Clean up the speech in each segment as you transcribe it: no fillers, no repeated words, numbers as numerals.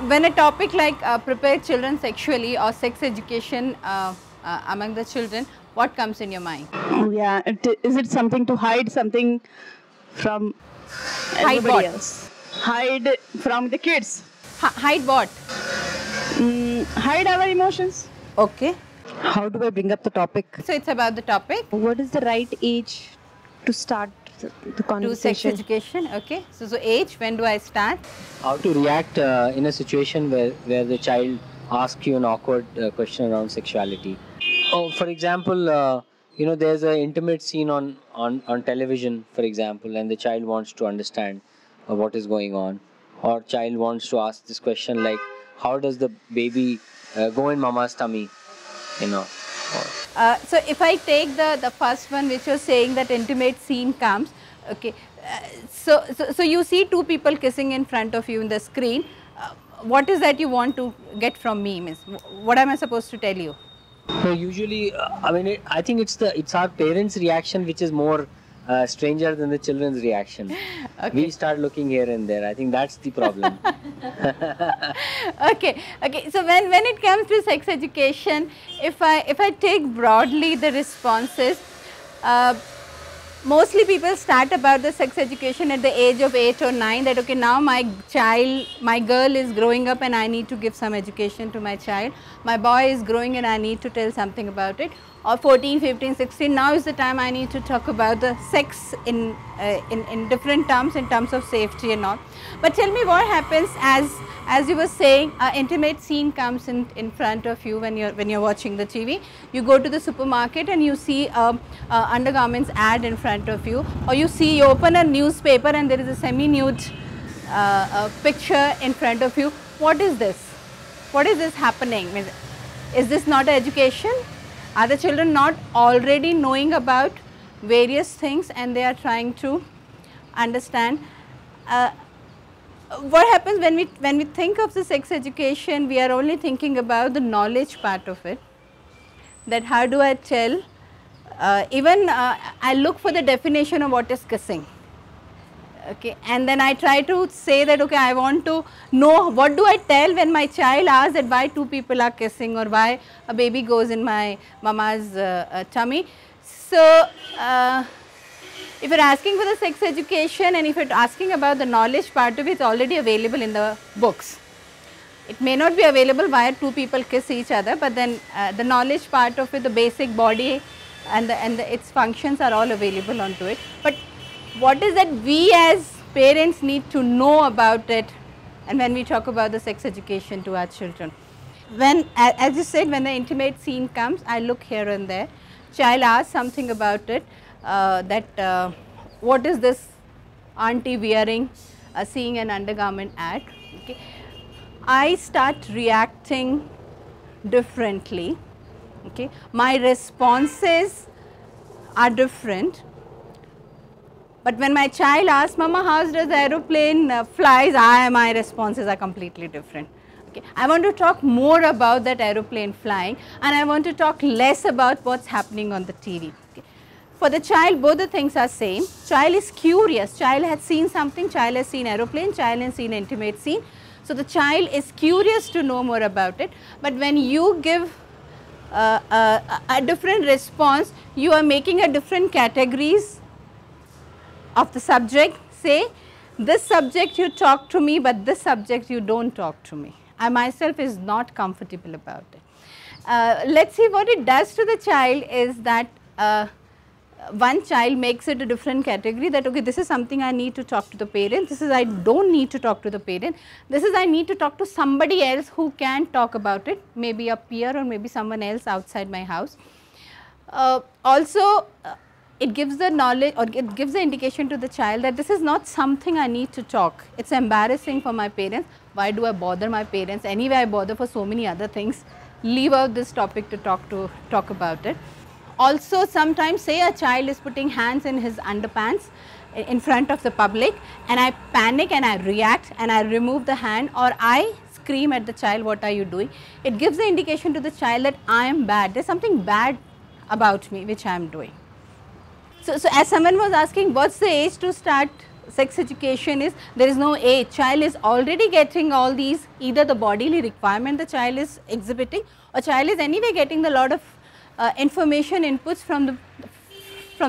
When a topic like prepare children sexually or sex education among the children, what comes in your mind? Oh, yeah. Is it something to hide something from Hide everybody what? else? Hide from the kids. Hide what? Hide our emotions. Okay. How do I bring up the topic? So it's about the topic. What is the right age to start the Do sex conversation? education. Okay. So age, when do I start? How to react in a situation where the child asks you an awkward question around sexuality. Oh, for example, there's an intimate scene on television, for example, and the child wants to understand what is going on, or child wants to ask this question like, how does the baby go in mama's tummy, you know? So if I take the first one, which you're saying that intimate scene comes, okay. So you see two people kissing in front of you in the screen. What is that you want to get from me, Miss? What am I supposed to tell you? So usually, I think it's our parents' reaction which is more stranger than the children's reaction. Okay. We start looking here and there. I think that's the problem. Okay. So when it comes to sex education, if I take broadly the responses, mostly people start about the sex education at the age of 8 or 9, that okay, now my girl is growing up and I need to give some education to my child. My boy is growing and I need to tell something about it. Or 14, 15, 16, now is the time I need to talk about the sex in different terms, in terms of safety and all. But tell me what happens as you were saying, an intimate scene comes in front of you when you're watching the TV. You go to the supermarket and you see a undergarments ad in front of you, or you open a newspaper and there is a semi-nude picture in front of you. What is this? What is this happening? Is this not education? Are the children not already knowing about various things and they are trying to understand? What happens when we think of the sex education, we are only thinking about the knowledge part of it, that how do I tell, I look for the definition of what is kissing, okay, and then I try to say that okay, I want to know what do I tell when my child asks that why two people are kissing or why a baby goes in my mama's tummy. So if you're asking for the sex education and if you're asking about the knowledge part of it, it's already available in the books. It may not be available why two people kiss each other, but then the knowledge part of it, the basic body and its functions are all available onto it. But what is that we as parents need to know about it, and when we talk about the sex education to our children? When, as you said, when the intimate scene comes, I look here and there. Child asks something about it, what is this auntie wearing, seeing an undergarment ad. Okay. I start reacting differently. Okay. My responses are different. But when my child asks, Mama, how does the aeroplane flies, my responses are completely different. Okay. I want to talk more about that aeroplane flying, and I want to talk less about what's happening on the TV. Okay. For the child, both the things are same. Child is curious. Child has seen something. Child has seen aeroplane. Child has seen intimate scene. So the child is curious to know more about it. But when you give a different response, you are making a different categories of the subject. Say, this subject you talk to me, but this subject you don't talk to me. I myself is not comfortable about it. Let's see what it does to the child is that one child makes it a different category, that okay, this is something I need to talk to the parents, this is I don't need to talk to the parent, this is I need to talk to somebody else who can talk about it, maybe a peer or maybe someone else outside my house. Also, it gives the knowledge or it gives the indication to the child that this is not something I need to talk. It's embarrassing for my parents. Why do I bother my parents? Anyway, I bother for so many other things. Leave out this topic to talk about it. Also, sometimes say a child is putting hands in his underpants in front of the public, and I panic and I react and I remove the hand, or I scream at the child, what are you doing? It gives the indication to the child that I am bad. There's something bad about me which I am doing. So as someone was asking, what's the age to start sex education is there is no age. Child is already getting all these, either the bodily requirement the child is exhibiting, or child is anyway getting a lot of information inputs from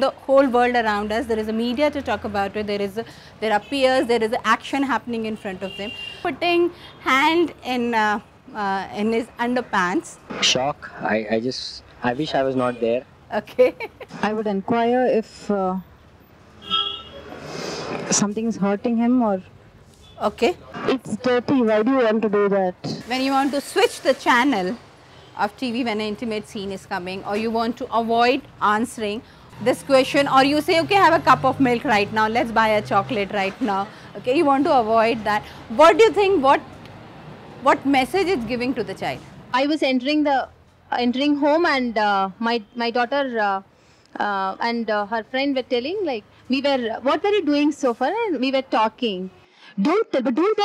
the whole world around us. There is a media to talk about it, there are peers, there is a action happening in front of them. Putting hand in his underpants. Shock. I wish I was not there. Okay. I would inquire if something is hurting him or. Okay. It's dirty. Why do you want to do that? When you want to switch the channel of TV when an intimate scene is coming, or you want to avoid answering this question, or you say, okay, have a cup of milk right now, let's buy a chocolate right now. Okay, you want to avoid that. What do you think? What message it's giving to the child? I was entering home, and my daughter and her friend were telling, like, what were you doing so far? And we were talking. Don't tell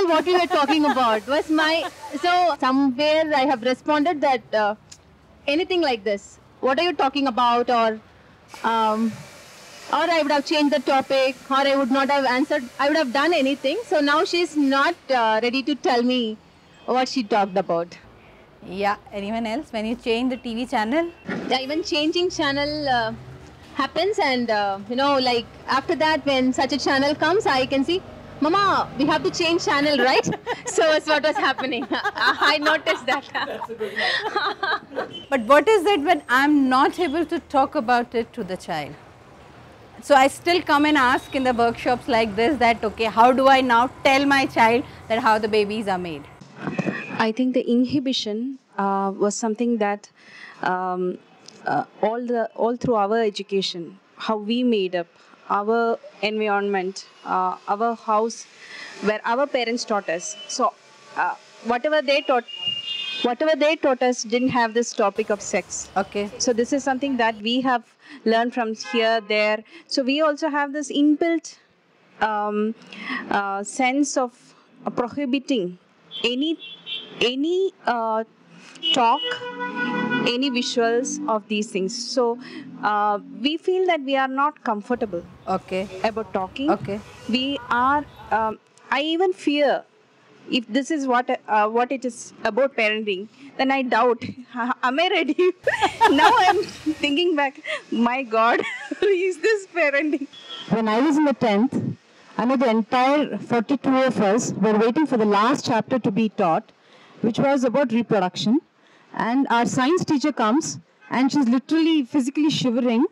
what we were talking about. So somewhere I have responded that anything like this. What are you talking about? Or I would have changed the topic, or I would not have answered. I would have done anything. So now she's not ready to tell me what she talked about. Yeah, anyone else? When you change the TV channel? Yeah, even changing channel happens, and like after that, when such a channel comes, I can see, Mama, we have to change channel, right? So that's what was happening. I noticed that. But what is it when I'm not able to talk about it to the child? So I still come and ask in the workshops like this that, okay, how do I now tell my child that how the babies are made? I think the inhibition was something that all through our education, how we made up our environment, our house, where our parents taught us. So whatever they taught us didn't have this topic of sex. Okay. So this is something that we have learned from here, there. So we also have this inbuilt sense of prohibiting any talk, any visuals of these things. So we feel that we are not comfortable about talking. Okay. We are, I even fear if this is what it is about parenting, then I doubt, am I ready? Now I'm thinking back, my God, is this parenting? When I was in the 10th, I know the entire 42 of us were waiting for the last chapter to be taught, which was about reproduction. And our science teacher comes, and she's literally physically shivering,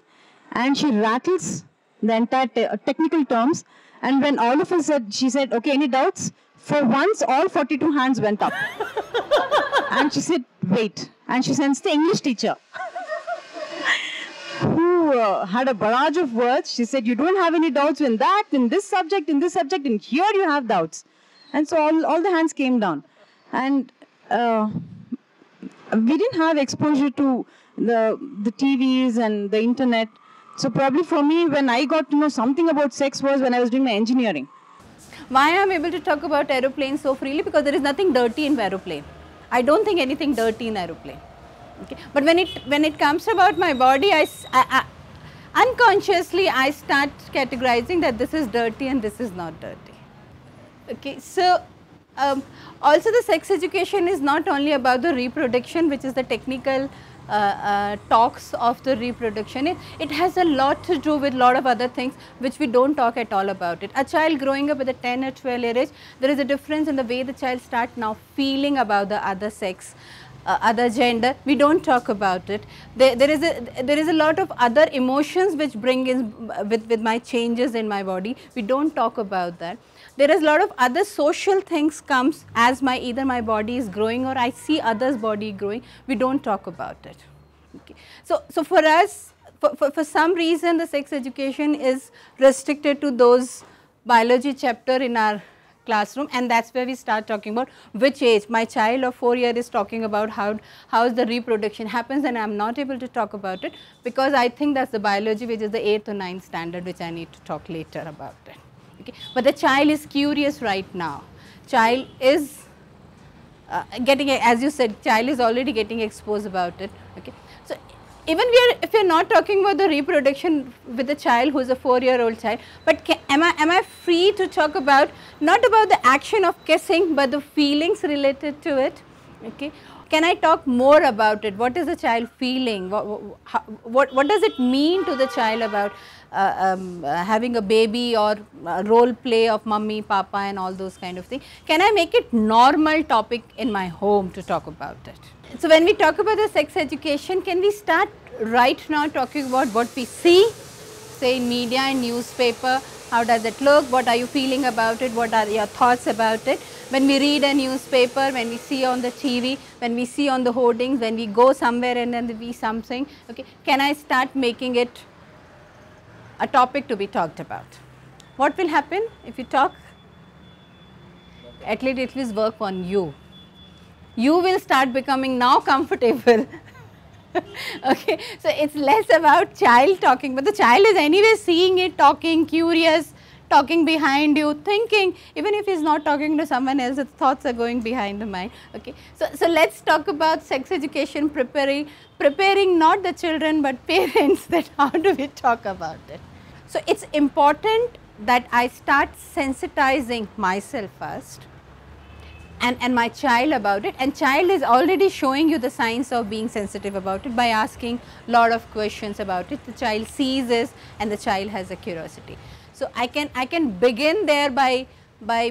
and she rattles the entire technical terms. And when all of us said, she said, okay, any doubts? For once, all 42 hands went up. And she said, wait. And she sends the English teacher, who had a barrage of words. She said, you don't have any doubts in that, in this subject, and here you have doubts. And so all the hands came down. And we didn't have exposure to the TVs and the internet. So probably for me, when I got to know something about sex was when I was doing my engineering. Why I'm able to talk about aeroplanes so freely? Because there is nothing dirty in aeroplane. I don't think anything dirty in aeroplane. Okay. But when it comes about my body, I unconsciously I start categorizing that this is dirty and this is not dirty. Okay. So also the sex education is not only about the reproduction, which is the technical talks of the reproduction. It has a lot to do with a lot of other things which we don't talk at all about it. A child growing up with a 10 or 12 year age, there is a difference in the way the child starts now feeling about the other sex, other gender. We don't talk about it. There is a lot of other emotions which bring in with my changes in my body. We don't talk about that. There is a lot of other social things comes as either my body is growing or I see others' body growing. We don't talk about it. Okay. So for us, for some reason, the sex education is restricted to those biology chapter in our classroom, and that's where we start talking about which age. My child of 4 years is talking about how the reproduction happens, and I'm not able to talk about it because I think that's the biology, which is the 8th or 9th standard, which I need to talk later about it. Okay. But the child is curious right now. Child is getting, as you said, child is already getting exposed about it. Okay. So even if you're not talking about the reproduction with a child who's a 4-year-old child, but am I free to talk about, not about the action of kissing, but the feelings related to it? Okay. Can I talk more about it? What is the child feeling? What does it mean to the child about having a baby, or role play of mummy, papa and all those kind of things? Can I make it normal topic in my home to talk about it? So when we talk about the sex education, can we start right now talking about what we see, say in media and newspaper? How does it look? What are you feeling about it? What are your thoughts about it? When we read a newspaper, when we see on the TV, when we see on the hoardings, when we go somewhere and then we see something, okay, can I start making it a topic to be talked about? What will happen if you talk? At least it will work on you. You will start becoming now comfortable. Okay, so it's less about child talking, but the child is anyway seeing it, talking, curious, talking behind you, thinking. Even if he's not talking to someone else, his thoughts are going behind the mind. Okay, so let's talk about sex education, preparing not the children but parents, that how do we talk about it. So it's important that I start sensitizing myself first, and my child about it, and child is already showing you the signs of being sensitive about it by asking lot of questions about it. The child sees this and the child has a curiosity. So I can begin there by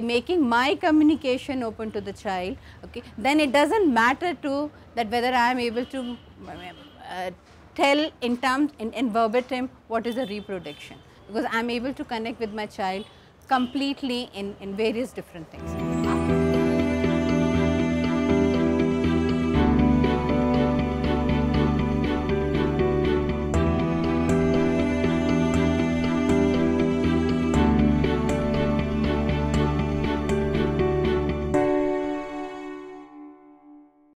making my communication open to the child. Okay, then it doesn't matter to that whether I am able to tell in terms in verbatim what is a reproduction, because I am able to connect with my child completely in various different things.